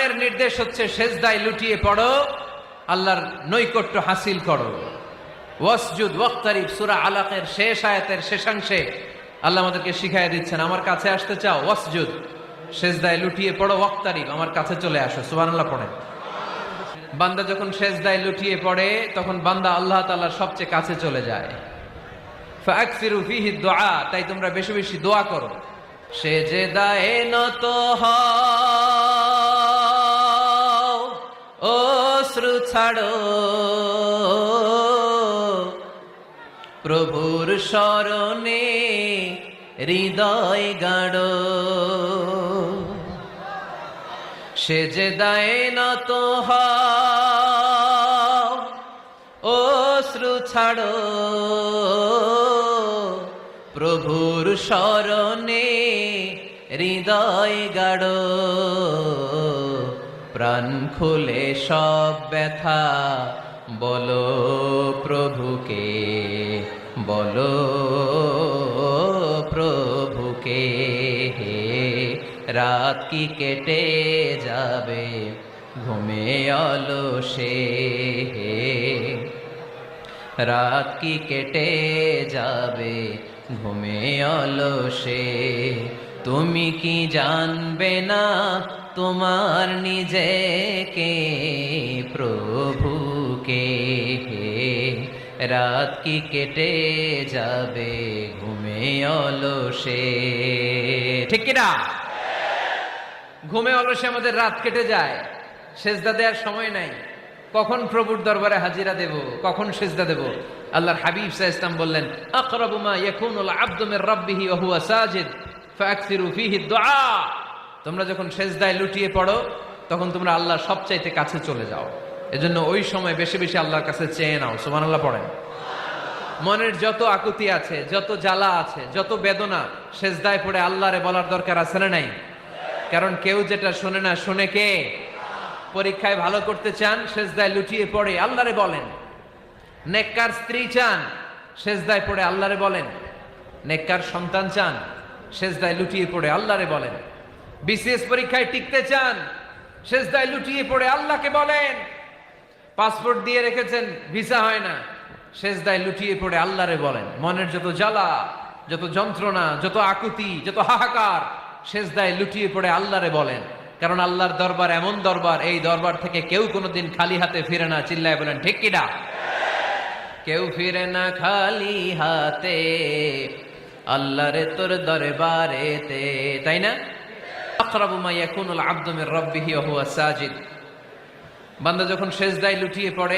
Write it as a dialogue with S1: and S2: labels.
S1: কোরআনের নির্দেশ হচ্ছে সেজদায় লুটিয়ে পড়ো, আল্লাহর নৈকট্য হাসিল করো। ওয়াসজুদ ওয়াক্তারিব, সূরা আলাকের শেষ আয়াতের শেষাংশে আল্লাহ আমাদেরকে শিখাইয়া দিচ্ছেন, আমার কাছে আসতে চাও, ওয়াসজুদ, সেজদায় লুটিয়ে পড়ো, ওয়াক্তারিব, আমার কাছে চলে আসো। সুবহানাল্লাহ পড়েন। বান্দা যখন সেজদায় লুটিয়ে পড়ে তখন বান্দা আল্লাহ তাআলার সবচেয়ে কাছে চলে যায়। ফাকসিরু ফীহি দুআ, তাই তোমরা বেশি বেশি দোয়া করো। সেজদায়ে নত হও, অশ্রু ছাড়ো, প্রভুর শরণে হৃদয় গাড়ো। সেজদায়ে নত হও, অশ্রু ছাড়ো, প্রভুর শরণে হৃদয় গাড়ো। প্রাণ খুলে সব ব্যথা বলো প্রভুকে, বলো প্রভুকে। রাত কি কেটে যাবে ঘুমে অলসে, রাত কি কেটে যাবে ঘুমে অলসে। তুমি কি জানবে না তোমার নিজেকে, প্রভুকে। রাত কি কেটে যাবে ঘুমে অলসে। ঠিক কিনা? ঘুমে অলসে আমাদের রাত কেটে যায়, সেজদা দেওয়ার সময় নাই। কখন প্রভুর দরবারে হাজিরা দেব, কখন সেজদা দেব? আল্লাহর হাবিব সাল্লাল্লাহু আলাইহি ওয়াসাল্লাম বললেন, আকরাবু মা ইয়াকুনুল আবদু মির রাব্বিহি ওয়া হুয়া সাজিদ ফাকসিরু ফীহি দুআ। তোমরা যখন সেজদায় লুটিয়ে পড়ো তখন তোমরা আল্লাহর সবচাইতে কাছে চলে যাও। এজন্য ওই সময় বেশি বেশি আল্লাহর কাছে চেয়ে নাও। সুবহানাল্লাহ পড়েন। মনের যত আকুতি আছে, যত জ্বালা আছে, যত বেদনা, সেজদায় পড়ে আল্লাহরে বলার দরকার আছে না নাই? কারণ কেউ যেটা শোনে না, শোনে কে? পরীক্ষায় ভালো করতে চান, সেজদায় লুটিয়ে পড়ে আল্লাহরে বলেন। নেককার স্ত্রী চান, সেজদায় পড়ে আল্লাহরে বলেন। নেককার সন্তান চান, সেজদায় লুটিয়ে পড়ে আল্লাহরে বলেন। বিসিএস পরীক্ষায় টিকতে চান, সেজদায় লুটিয়ে পড়ে আল্লাহকে বলেন। পাসপোর্ট দিয়ে রেখেছেন, ভিসা হয় না, সেজদায় লুটিয়ে পড়ে আল্লাহরে বলেন। মনের যত জ্বালা, যত যন্ত্রণা, যত আকুতি, যত হাহাকার, সেজদায় লুটিয়ে পড়ে আল্লাহরে বলেন। কারণ আল্লাহর দরবার এমন দরবার, এই দরবার থেকে কেউ কোনোদিন খালি হাতে ফিরে না। চিল্লায় বলেন ঠিক কিনা? কেউ ফিরে না খালি হাতে আল্লাহরে তোর দরবারেতে, তাই না? আকরাবু মা ইয়াকুনুল আবদু মির রাব্বিহি ওয়া হুয়া সাজিদ। বান্দা যখন সেজদায় লুটিয়ে পড়ে